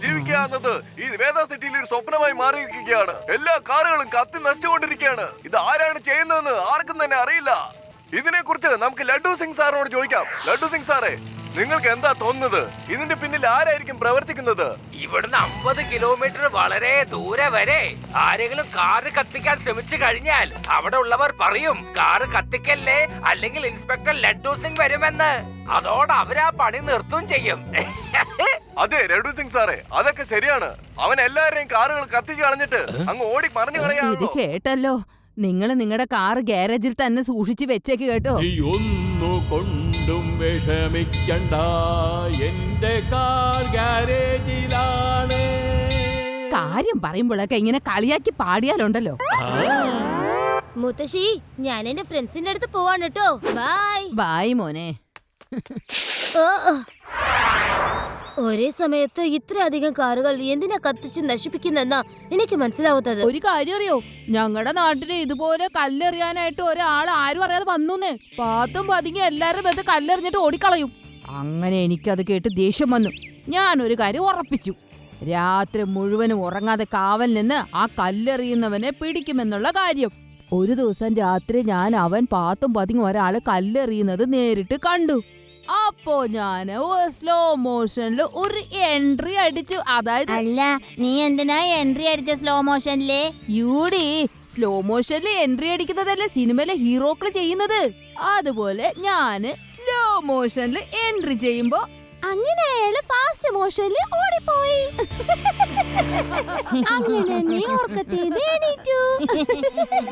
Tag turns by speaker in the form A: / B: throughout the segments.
A: ജീവിക്കുക എന്നത് ഈ വേദ സിറ്റിയിൽ ഒരു സ്വപ്നമായി മാറിയിരിക്കുകയാണ്. എല്ലാ കാറുകളും കത്തി നശിച്ചുകൊണ്ടിരിക്കുകയാണ്. ഇത് ആരാണ് ചെയ്യുന്നതെന്ന് ആർക്കും തന്നെ അറിയില്ല. ഇതിനെ കുറിച്ച് നമുക്ക് ലഡ്ഡു സിംഗ് സാറിനോട് ചോദിക്കാം. ലഡ്ഡു സിംഗ് സാറേ, നിങ്ങൾക്ക് എന്താ തോന്നുന്നത്? ഇതിന്റെ പിന്നിൽ ആരായിരിക്കും പ്രവർത്തിക്കുന്നത്?
B: ഇവിടുന്ന് 50 കിലോമീറ്റർ വളരെ ദൂരെ വരെ ആരെങ്കിലും കാറ് കത്തിക്കാൻ ശ്രമിച്ചു കഴിഞ്ഞാൽ അവിടെ ഉള്ളവർ പറയും കാറ് കത്തിക്കല്ലേ, അല്ലെങ്കിൽ ഇൻസ്പെക്ടർ ലഡ്ഡു സിംഗ് വരുമെന്ന്. അതോടെ അവരാ പണി നിർത്തും ചെയ്യും.
A: അതെ ലഡ്ഡു സിംഗ് സാറേ, അതൊക്കെ ശരിയാണ്. അവൻ എല്ലാവരെയും കാറുകൾ കത്തിച്ചു കളഞ്ഞിട്ട് അങ്ങ് ഓടി പറഞ്ഞു
C: ഇത് കേട്ടല്ലോ. നിങ്ങൾ നിങ്ങളുടെ കാർ ഗ്യാരേജിൽ തന്നെ സൂക്ഷിച്ചു വെച്ചേക്ക് കേട്ടോ.
D: കൊണ്ടും വിഷമിക്കണ്ട, എന്റെ കാർ ഗ്യാരേജിലാണ്.
C: കാര്യം പറയുമ്പോഴൊക്കെ ഇങ്ങനെ കളിയാക്കി പാടിയാലുണ്ടല്ലോ.
E: മുത്തശ്ശി, ഞാൻ എന്റെ ഫ്രണ്ട്സിന്റെ അടുത്ത് പോവാണ് കേട്ടോ. ബൈ
C: ബൈ മോനെ.
E: ഒരേ സമയത്ത് ഇത്രയധികം കാറുകൾ എന്തിനാ കത്തിച്ച് നശിപ്പിക്കുന്നെന്നാ എനിക്ക് മനസ്സിലാവാത്തത്.
C: ഒരു കാര്യം അറിയോ, ഞങ്ങളുടെ നാട്ടില് ഇതുപോലെ കല്ലെറിയാനായിട്ട് ഒരാൾ ആരും അറിയാതെ വന്നൂന്നേ. പാത്തും പതുങ്ങി എല്ലാരും ഇത് കല്ലെറിഞ്ഞിട്ട് ഓടിക്കളയും. അങ്ങനെ എനിക്കത് കേട്ട് ദേഷ്യം വന്നു. ഞാനൊരു കാര്യം ഉറപ്പിച്ചു, രാത്രി മുഴുവനും ഉറങ്ങാതെ കാവൽ നിന്ന് ആ കല്ലെറിയുന്നവനെ പിടിക്കുമെന്നുള്ള കാര്യം. ഒരു ദിവസം രാത്രി ഞാൻ അവൻ പാത്തും പതുങ്ങി ഒരാള് കല്ലെറിയുന്നത് നേരിട്ട് കണ്ടു. അപ്പോ ഞാന് സ്ലോ മോഷനില് ഒരു എൻട്രി അടിച്ചു. അതായത്
F: അല്ല, നീ എന്തിനാ എൻട്രി അടിച്ച സ്ലോ മോഷനില്?
C: യൂടി, സ്ലോ മോഷനില് എൻട്രി അടിക്കുന്നതല്ലേ സിനിമയിലെ ഹീറോക്കള് ചെയ്യുന്നത്. അതുപോലെ ഞാന് സ്ലോ മോഷനില് എൻട്രി ചെയ്യുമ്പോ അങ്ങനെ അയാള് ഫാസ്റ്റ് മോഷനില് ഓടിപ്പോയി. അങ്ങനെ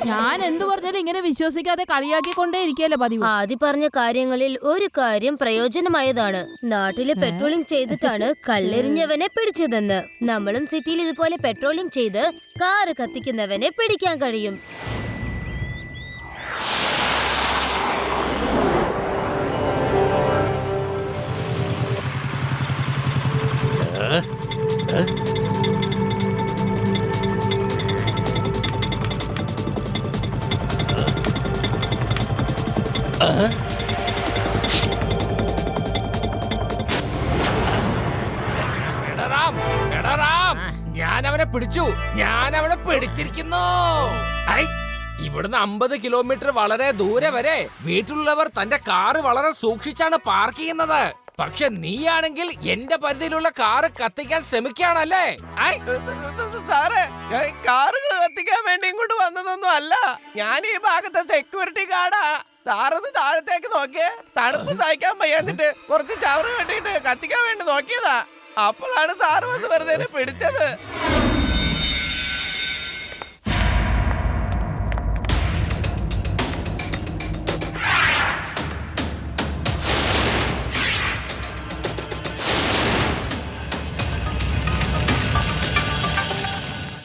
C: ഞാൻ എന്തു പറഞ്ഞാലും ഇങ്ങനെ വിശ്വസിക്കാതെ കളിയാക്കിക്കൊണ്ടേ ഇരിക്കല്ലേ പതിവ്.
E: ആദ്യം പറഞ്ഞ കാര്യങ്ങളിൽ ഒരു കാര്യം പ്രയോജനമായതാണ്. നാട്ടില് പെട്രോളിംഗ് ചെയ്തിട്ടാണ് കല്ലെറിഞ്ഞവനെ പിടിച്ചതെന്ന്. നമ്മളും സിറ്റിയിൽ ഇതുപോലെ പെട്രോളിംഗ് ചെയ്ത് കാറ് കത്തിക്കുന്നവനെ പിടിക്കാൻ കഴിയും.
B: ഞാൻ അവനെ പിടിച്ചു. ഞാൻ അവനെ പിടിച്ചിരിക്കുന്നു. ഇവിടുന്ന് 50 കിലോമീറ്റർ വളരെ ദൂരെ വരെ വീട്ടിലുള്ളവർ തന്റെ കാറ് വളരെ സൂക്ഷിച്ചാണ് പാർക്ക് ചെയ്യുന്നത്. പക്ഷെ നീയാണെങ്കിൽ എന്റെ പരിധിയിലുള്ള കാറ് കത്തിക്കാൻ ശ്രമിക്കുകയാണല്ലേ?
G: സാറേ, കാറുകൾ കത്തിക്കാൻ വേണ്ടി ഇങ്ങോട്ട് വന്നതൊന്നും അല്ല. ഞാൻ ഈ ഭാഗത്തെ സെക്യൂരിറ്റി ഗാർഡാ. സാറൊന്ന് താഴത്തേക്ക് നോക്കിയേ. തണുപ്പ് സഹിക്കാൻ വയ്യാന്നിട്ട് കുറച്ച് ചവറ് കെട്ടിട്ട് കത്തിക്കാൻ വേണ്ടി നോക്കിയതാ. അപ്പോഴാണ് സാറ് വന്ന് വെറുതെ പിടിച്ചത്.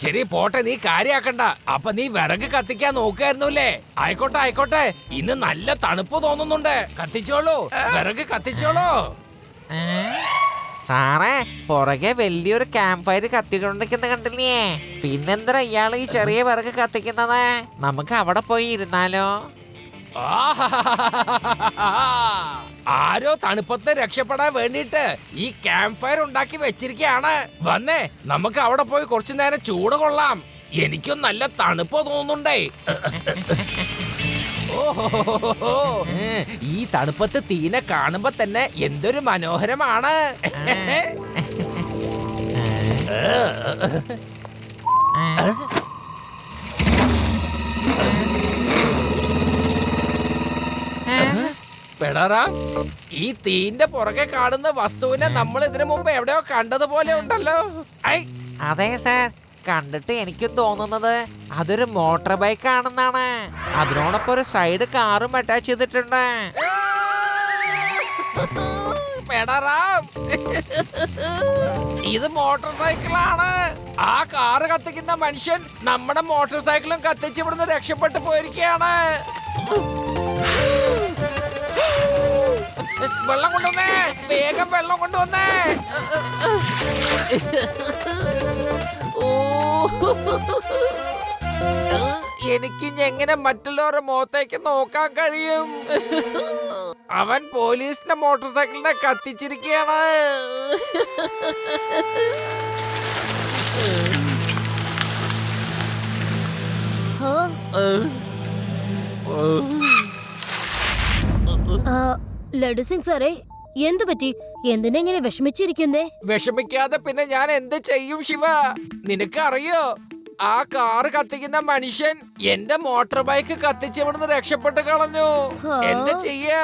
B: ശരി പോട്ടെ, നീ കാര്യാക്കണ്ട. അപ്പൊ നീ വിറക് കത്തിക്കാൻ നോക്കായിരുന്നുല്ലേ? ആയിക്കോട്ടെ ആയിക്കോട്ടെ, ഇന്ന് നല്ല തണുപ്പ് തോന്നുന്നുണ്ട്. കത്തിച്ചോളൂ, വിറക് കത്തിച്ചോളൂ.
H: സാറേ, പുറകെ വലിയൊരു ക്യാമ്പ് ഫയർ കത്തിക്കൊണ്ടിരിക്കുന്ന കണ്ടില്ലേ? പിന്നെന്താ ഇയാള് ഈ ചെറിയ വിറക് കത്തിക്കുന്നത്? നമുക്ക് അവിടെ പോയി ഇരുന്നാലോ?
B: ആരോ തണുപ്പത്ത് രക്ഷപ്പെടാൻ വേണ്ടിട്ട് ഈ ക്യാമ്പ് ഫയർ ഉണ്ടാക്കി വെച്ചിരിക്കുകയാണ്. വന്നേ, നമുക്ക് അവിടെ പോയി കുറച്ചു നേരം ചൂട് കൊള്ളാം. എനിക്കും നല്ല തണുപ്പ് തോന്നുന്നുണ്ടേ. ഓഹോ, ഈ തണുപ്പത്ത് തീനെ കാണുമ്പോ തന്നെ എന്തൊരു മനോഹരമാണ്. പെടറാം, ഈ തീന്റെ പുറകെ കാണുന്ന വസ്തുവിനെ നമ്മൾ ഇതിനു മുമ്പ് എവിടെയോ കണ്ടതുപോലെ ഉണ്ടല്ലോ.
H: അതെ സാർ, കണ്ടിട്ട് എനിക്കും തോന്നുന്നത് അതൊരു മോട്ടോർ ബൈക്ക് ആണെന്നാണ്. അതിനോടൊപ്പം ഒരു സൈഡ് കാറും അറ്റാച്ച് ചെയ്തിട്ടുണ്ട്.
B: പെടറാം, ഇത് മോട്ടോർ സൈക്കിളാണ്. ആ കാറ് കത്തിക്കുന്ന മനുഷ്യൻ നമ്മുടെ മോട്ടോർ സൈക്കിളും കത്തിച്ച് ഇവിടുന്ന് രക്ഷപ്പെട്ടു പോയിരിക്കുകയാണ്. വെള്ളം കൊണ്ടുവന്നേ, വേഗം വെള്ളം കൊണ്ടുവന്നേ. എനിക്ക് എങ്ങനെ മറ്റുള്ളവരുടെ മുഖത്തേക്ക് നോക്കാൻ കഴിയും? അവൻ പോലീസിന്റെ മോട്ടോർ സൈക്കിളിനെ കത്തിച്ചിരിക്കുകയാണ്.
E: ഹോ? ആ, ലഡു സിംഗ് സാറേ, എന്തു പറ്റി? എന്തിനെങ്ങനെ വിഷമിച്ചിരിക്കുന്നേ?
B: വിഷമിക്കാതെ പിന്നെ ഞാൻ എന്ത് ചെയ്യും ശിവ? നിനക്കറിയോ, ആ കാറ് കത്തിക്കുന്ന മനുഷ്യൻ എന്റെ മോട്ടോർ ബൈക്ക് കത്തിച്ചിവിടുന്ന് രക്ഷപ്പെട്ട് കളഞ്ഞു.
E: ആ.
B: എന്താ ചെയ്യാ?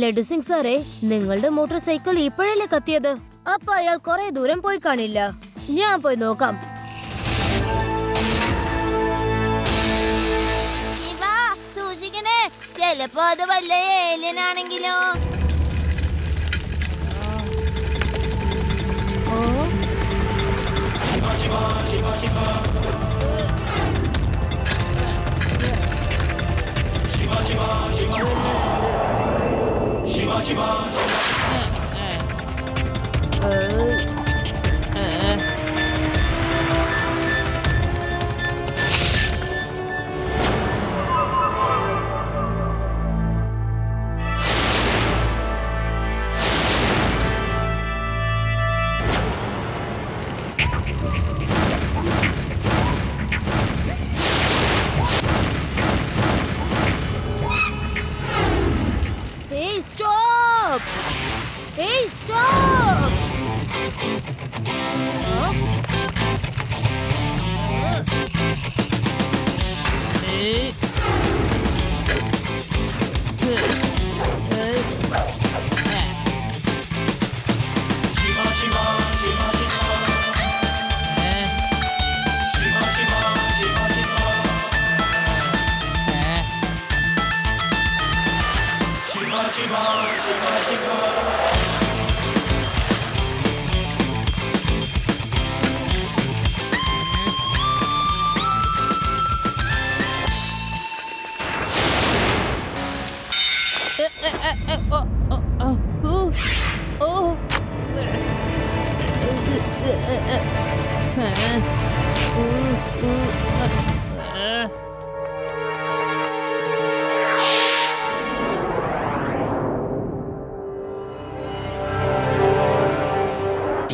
E: ലഡു സിംഗ് സാറേ, നിങ്ങളുടെ മോട്ടോർ സൈക്കിൾ ഇപ്പോഴല്ലേ കത്തിയത്? അപ്പൊ അയാൾ കുറെ ദൂരം പോയി കാണില്ല. ഞാൻ പോയി നോക്കാം.
F: ശിവ, സൂക്ഷിക്കണേ, ചെലപ്പോ അത് വല്ല ഏലിയൻ ആണെങ്കിലോ.
E: Hey, stop! Hey, stop!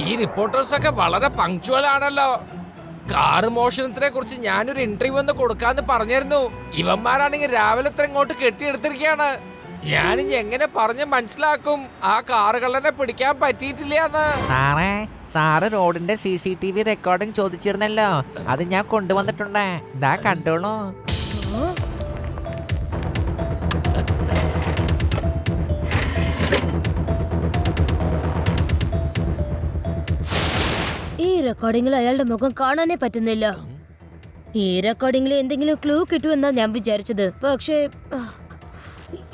B: ഈ റിപ്പോർട്ടേഴ്സ് ഒക്കെ വളരെ പങ്ക്ച്വൽ ആണല്ലോ. കാറ് മോഷണത്തിനെ കുറിച്ച് ഞാനൊരു ഇന്റർവ്യൂ ഒന്ന് കൊടുക്കാന്ന് പറഞ്ഞിരുന്നു. ഇവന്മാരാണെങ്കിൽ രാവിലെ ഇത്ര ഇങ്ങോട്ട് കെട്ടിയെടുത്തിരിക്കുകയാണ്. ഞാനിനി എങ്ങനെ പറഞ്ഞ് മനസ്സിലാക്കും ആ കാറുകളെ പിടിക്കാൻ പറ്റിയിട്ടില്ലാന്ന്?
H: സാറ് റോഡിന്റെ CCTV റെക്കോർഡിംഗ് ചോദിച്ചിരുന്നല്ലോ, അത് ഞാൻ കൊണ്ടുവന്നിട്ടുണ്ട്. ദാ കണ്ടോളൂ.
E: ഈ റെക്കോർഡിംഗിൽ അയാളുടെ മുഖം കാണാനേ പറ്റുന്നില്ല. ഈ റെക്കോർഡിംഗിൽ എന്തെങ്കിലും ക്ലൂ കിട്ടുമെന്നാ ഞാൻ വിചാരിച്ചത്. പക്ഷേ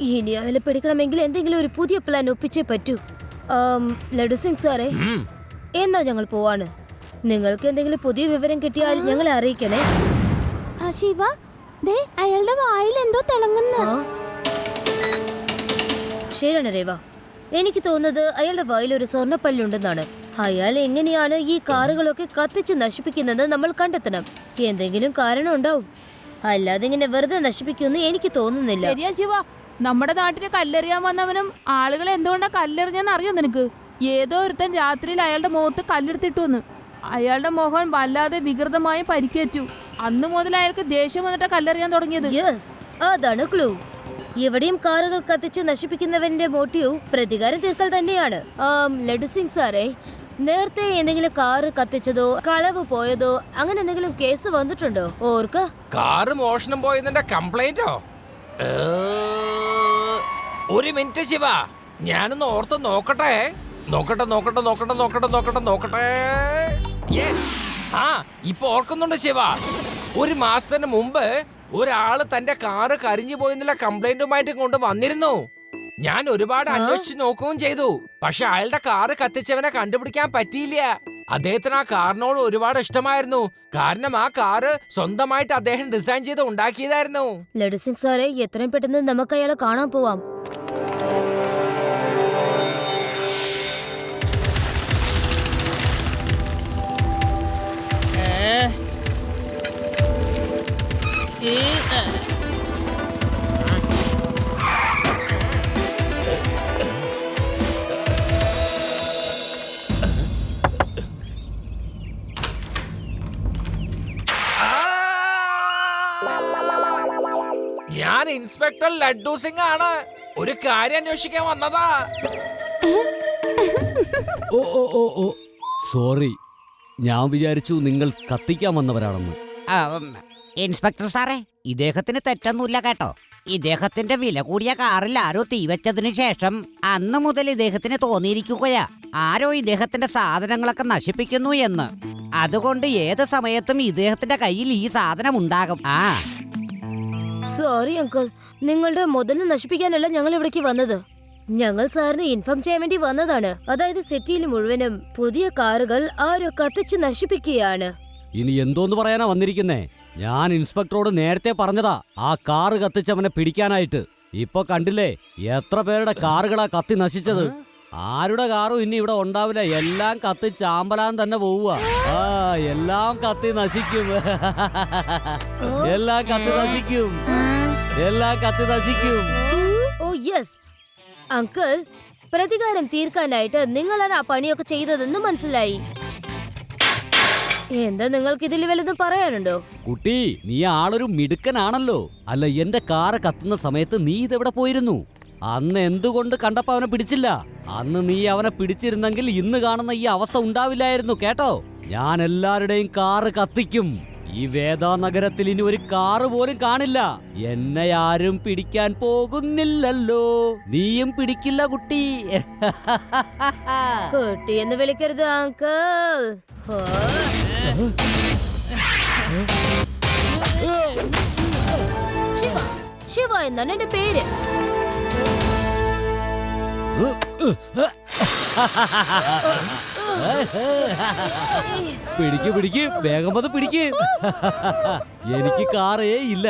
E: ഇനി അയാളെ പിടിക്കണമെങ്കിൽ എന്തെങ്കിലും ഒരു പുതിയ പ്ലാൻ ഒപ്പിച്ചേ പറ്റൂ. ലഡു സിംഗ് സാറേ, എന്നാ ഞങ്ങൾ പോവാണ്. നിങ്ങൾക്ക് എന്തെങ്കിലും പുതിയ വിവരം കിട്ടിയാൽ ഞങ്ങളെ അറിയിക്കണേ.
F: ശിവ, ദേ അയാളുടെ വായിൽ എന്തോ തിളങ്ങുന്നു.
E: ശരിയാണ് രേവ, എനിക്ക് തോന്നുന്നത് അയാളുടെ വായിൽ ഒരു സ്വർണ്ണപ്പല്ലുണ്ടെന്നാണ്. അയാൾ എങ്ങനെയാണ് ഈ കാറുകളൊക്കെ കത്തിച്ച് നശിപ്പിക്കുന്നത് നമ്മൾ കണ്ടെത്തണം. എന്തെങ്കിലും കാരണം ഉണ്ടാവും, അല്ലാതെ ഇങ്ങനെ വെറുതെ നശിപ്പിക്കുമെന്ന് എനിക്ക് തോന്നുന്നില്ല.
C: ശരിയാ ശിവ, നമ്മുടെ നാട്ടില് കല്ലെറിയാൻ വന്നവനും ആളുകളെ എന്തുകൊണ്ടാ കല്ലെറിഞ്ഞെന്ന് അറിയോ നിനക്ക്? ഏതോ ഒരുത്തൻ രാത്രിയിൽ അയാളുടെ മുഖത്ത് കല്ലെടുത്തിട്ടുവന്ന്. അയാളുടെ മുഖം വല്ലാതെ വികൃതമായി പരിക്കേറ്റു. അന്നു മുതൽ അയാൾക്ക് ദേഷ്യം വന്നിട്ടാ കല്ലെറിയാൻ തുടങ്ങിയത്.
E: യെസ്, അതാണ് ക്ലൂ. ഇവിടെയും കാറുകൾ കത്തിച്ച് നശിപ്പിക്കുന്നവന്റെ മോട്ടീവ് പ്രതികാരം തീർക്കൽ തന്നെയാണ്. ലഡു സിംഗ് സാറേ, നേരത്തെ എന്തെങ്കിലും കാറ് കത്തിച്ചതോ കളവ് പോയതോ അങ്ങനെ എന്തെങ്കിലും കേസ് വന്നിട്ടുണ്ടോ? ഓർക്ക്
B: കാറ് മോഷണം പോയതിന്റെ കംപ്ലൈന്റോ? ഒരു മിനിറ്റ് ശിവ, ഞാനൊന്ന് ഓർത്ത് നോക്കട്ടെ. യെസ്, ആ ഇപ്പൊ ഓർക്കുന്നുണ്ട് ശിവ. ഒരു മാസത്തിന് മുമ്പ് ഒരാള് തന്റെ കാറ് കരിഞ്ഞു പോയെന്നുള്ള കംപ്ലൈന്റുമായിട്ട് കൊണ്ട് വന്നിരുന്നു. ഞാൻ ഒരുപാട് അന്വേഷിച്ച് നോക്കുകയും ചെയ്തു. പക്ഷെ അയാളുടെ കാറ് കത്തിച്ചവനെ കണ്ടുപിടിക്കാൻ പറ്റിയില്ല. അദ്ദേഹത്തിന് ആ കാറിനോട് ഒരുപാട് ഇഷ്ടമായിരുന്നു. കാരണം ആ കാറ് സ്വന്തമായിട്ട് അദ്ദേഹം ഡിസൈൻ ചെയ്ത് ഉണ്ടാക്കിയതായിരുന്നു.
E: ലഡു സിംഗ് സാറേ, എത്രയും പെട്ടെന്ന് നമുക്ക് അയാളെ കാണാൻ പോവാം.
B: ഞാൻ ഇൻസ്പെക്ടർ ലഡ്ഡു സിംഗ് ആണ്. ഒരു കാര്യം അന്വേഷിക്കാൻ വന്നതാ.
I: ഓ ഓ ഓ ഓ സോറി, ഞാൻ വിചാരിച്ചു നിങ്ങൾ കത്തിക്കാൻ വന്നവരാണെന്ന്.
J: ഇൻസ്പെക്ടർ സാറേ, ഇദ്ദേഹത്തിന് തെറ്റൊന്നുമില്ല കേട്ടോ. ഇദ്ദേഹത്തിന്റെ വില കൂടിയ കാറിൽ ആരോ തീവച്ചതിനു ശേഷം അന്ന് മുതൽ ഇദ്ദേഹത്തിന് തോന്നിയിരിക്കുകയാ ആരോ ഇദ്ദേഹത്തിന്റെ സാധനങ്ങളൊക്കെ നശിപ്പിക്കുന്നു എന്ന്. അതുകൊണ്ട് ഏത് സമയത്തും ഇദ്ദേഹത്തിന്റെ കയ്യിൽ ഈ സാധനം ഉണ്ടാകും.
E: സോറി അങ്കിൾ, നിങ്ങളുടെ മുതല് നശിപ്പിക്കാനല്ല ഞങ്ങൾ ഇവിടേക്ക് വന്നത്. ഞങ്ങൾ സാറിനെ ഇൻഫോം ചെയ്യാൻ വേണ്ടി വന്നതാണ്. അതായത് സിറ്റിയിൽ മുഴുവനും പുതിയ കാറുകൾ ആരോ കത്തിച്ച് നശിപ്പിക്കുകയാണ്.
I: ഇനി എന്തോന്ന് പറയാനാ വന്നിരിക്കുന്നേ? ഞാൻ ഇൻസ്പെക്ടറോട് നേരത്തെ പറഞ്ഞതാ ആ കാറ് കത്തിച്ചവനെ പിടിക്കാനായിട്ട്. ഇപ്പൊ കണ്ടില്ലേ എത്ര പേരുടെ കാറുകളാ കത്തി നശിച്ചത്. ആരുടെ കാറും ഇനി ഇവിടെ ഉണ്ടാവില്ല, എല്ലാം കത്തി ചാമ്പലാൻ തന്നെ പോവുക. എല്ലാം കത്തി നശിക്കും. എല്ലാം കത്തി നശിക്കും. എല്ലാം കത്തി നശിക്കും.
E: ഓ യെസ് അങ്കിൾ, പ്രതികാരം തീർക്കാനായിട്ട് നിങ്ങളാണ് ആ പണിയൊക്കെ ചെയ്തതെന്ന് മനസ്സിലായി. എന്താ നിങ്ങൾക്ക് ഇതിൽ വല്ലതും പറയാനുണ്ടോ?
I: കുട്ടി, നീ ആളൊരു മിടുക്കനാണല്ലോ. അല്ല, എന്റെ കാറ് കത്തുന്ന സമയത്ത് നീ ഇതെവിടെ പോയിരുന്നു? അന്ന് എന്തുകൊണ്ട് കണ്ടപ്പോ അവനെ പിടിച്ചില്ല? അന്ന് നീ അവനെ പിടിച്ചിരുന്നെങ്കിൽ ഇന്ന് കാണുന്ന ഈ അവസ്ഥ ഉണ്ടാവില്ലായിരുന്നു കേട്ടോ. ഞാൻ എല്ലാവരുടെയും കാറ് കത്തിക്കും. ഈ വേദാ നഗരത്തിൽ ഇനി ഒരു കാറ് പോലും കാണില്ല. എന്നെ ആരും പിടിക്കാൻ പോകുന്നില്ലല്ലോ. നീയും പിടിക്കില്ല കുട്ടി.
E: കുട്ടി എന്ന് വിളിക്കരുത് അങ്കിൾ. ശിവ, ശിവ എന്നാണ് എന്റെ പേര്.
I: പിടിക്ക്, വേഗം വന്ന് പിടിക്ക്. എനിക്ക് കാറേ ഇല്ല,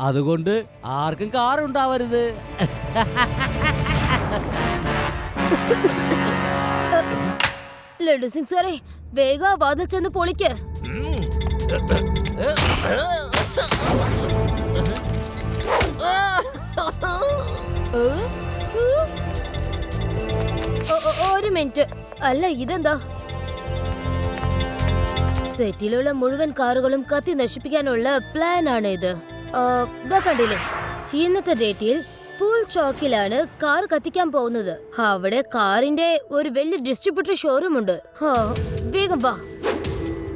I: അതുകൊണ്ട് ആർക്കും കാറുണ്ടാവരുത്.
E: ലഡ്ഡു സിംഗ് സാറേ, വേഗം ആ വാതിൽ ചെന്ന് പൊളിക്ക്. ഒരു മിനിറ്റ്, അല്ല ഇതെന്താ? സെറ്റിലുള്ള മുഴുവൻ കാറുകളും കത്തി നശിപ്പിക്കാനുള്ള പ്ലാൻ ആണ് ഇത്. കണ്ടില്ലേ, ഇന്നത്തെ ഡേറ്റിൽ പൂൾ ചോക്കിലാണ് കാർ കത്തിക്കാൻ പോകുന്നത്. അവിടെ കാറിന്റെ ഒരു വലിയ ഡിസ്ട്രിബ്യൂട്ടർ ഷോറൂം ഉണ്ട്. വേഗം വാ.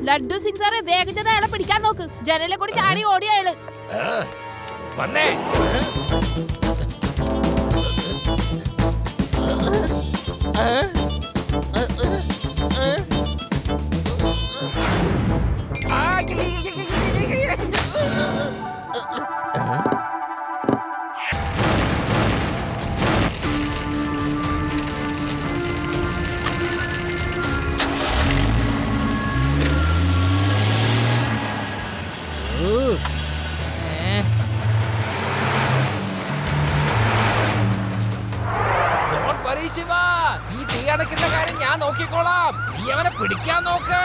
C: ലഡ്ഡു സിംഗ് സാറേ, വേഗം ചെന്ന് അയാളെ പിടിക്കാൻ നോക്ക്. ജനലെ കൂടി ചാടി ഓടി അയാള്.
B: വന്നേ. ശിവ, ഈ തീ അണയ്ക്കുന്ന കാര്യം ഞാൻ നോക്കിക്കോളാം. നീ അവനെ പിടിക്കാൻ നോക്ക്.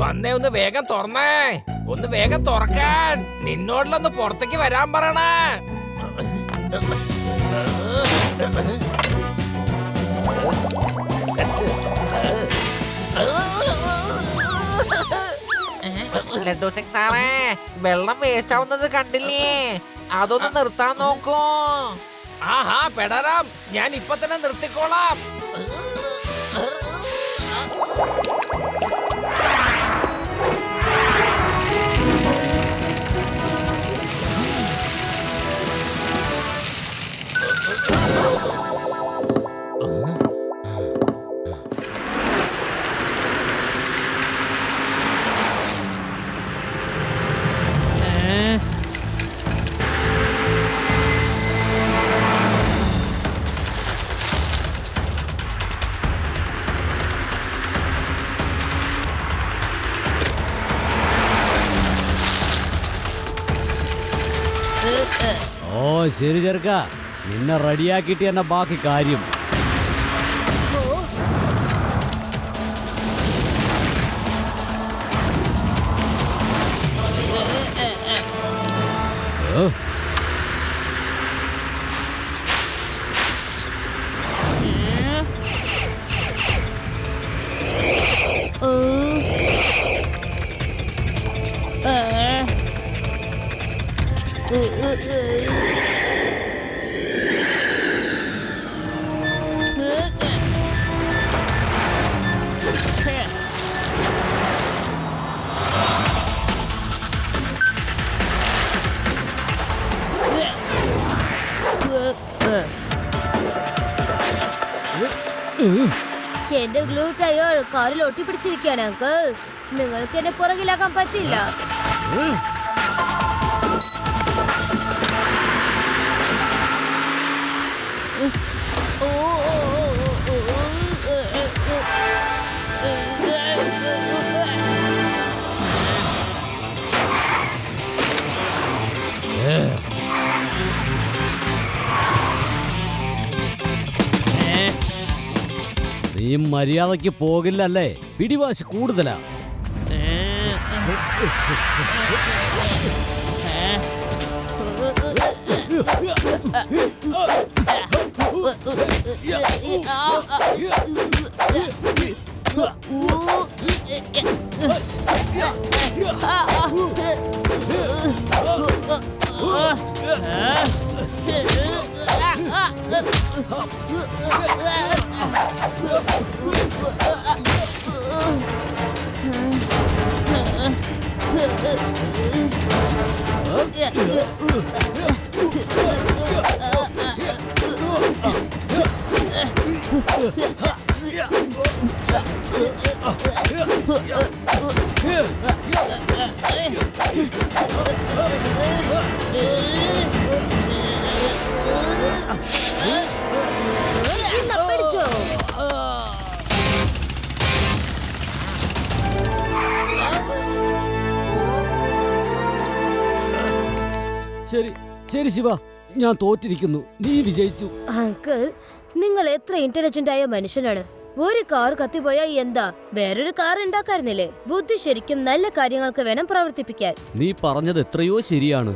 B: വന്നേ, ഒന്ന് വേഗം തുറന്നേ. ഒന്ന് വേഗം തുറക്കാൻ. നിന്നോടിലൊന്ന് പുറത്തേക്ക് വരാൻ പറയണേ.
H: ലഡ്ഡു സിംഗ് സാറേ, വെള്ളം വേസ്റ്റ് ആവുന്നത് കണ്ടില്ലേ? അതൊന്ന് നിർത്താൻ നോക്കൂ.
B: ആഹാ പെടരാം, ഞാൻ ഇപ്പൊ തന്നെ നിർത്തിക്കോളാം.
I: ഓ ശരി ചെറുക്ക, നിന്നെ റെഡിയാക്കിയിട്ട് തന്നെ ബാക്കി കാര്യം.
E: എന്റെ ഗ്ലൂ ടയർ കാറിൽ ഒട്ടിപ്പിടിച്ചിരിക്കുകയാണ് അങ്കിൾ. നിങ്ങൾക്ക് എന്നെ പുറകിലാക്കാൻ പറ്റില്ല.
I: നീ മര്യാദയ്ക്ക് പോകില്ലല്ലേ? പിടിവാശി കൂടുതലാ.
E: പിടിച്ചോ?
I: ശരി ശരി ശിവ, ഞാൻ തോറ്റിരിക്കുന്നു. നീ വിജയിച്ചു.
E: അങ്കിൾ, നിങ്ങൾ എത്ര ഇന്റലിജന്റ് ആയ മനുഷ്യനാണ്. ഒരു കാർ കത്തിപ്പോയാ എന്താ, വേറൊരു കാർ ഉണ്ടാക്കായിരുന്നില്ലേ? ബുദ്ധി ശരിക്കും നല്ല കാര്യങ്ങൾക്ക് വേണം പ്രവർത്തിപ്പിക്കാൻ.
I: നീ പറഞ്ഞത് എത്രയോ ശരിയാണ്.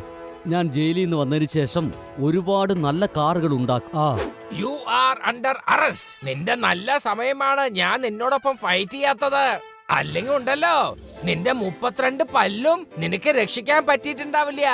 I: ഞാൻ ജയിലിൽ നിന്ന് വന്നതിന് ശേഷം ഒരുപാട് നല്ല കാറുകൾ ഉണ്ടാക്കാം.
B: You are under arrest. നിന്റെ നല്ല സമയമാണ് ഞാൻ നിന്നോടൊപ്പം ഫൈറ്റ് ചെയ്യാത്തത്. അല്ലെങ്കിൽ ഉണ്ടല്ലോ, നിന്റെ 32 പല്ലും നിനക്ക് രക്ഷിക്കാൻ പറ്റിയിട്ടുണ്ടാവില്ല.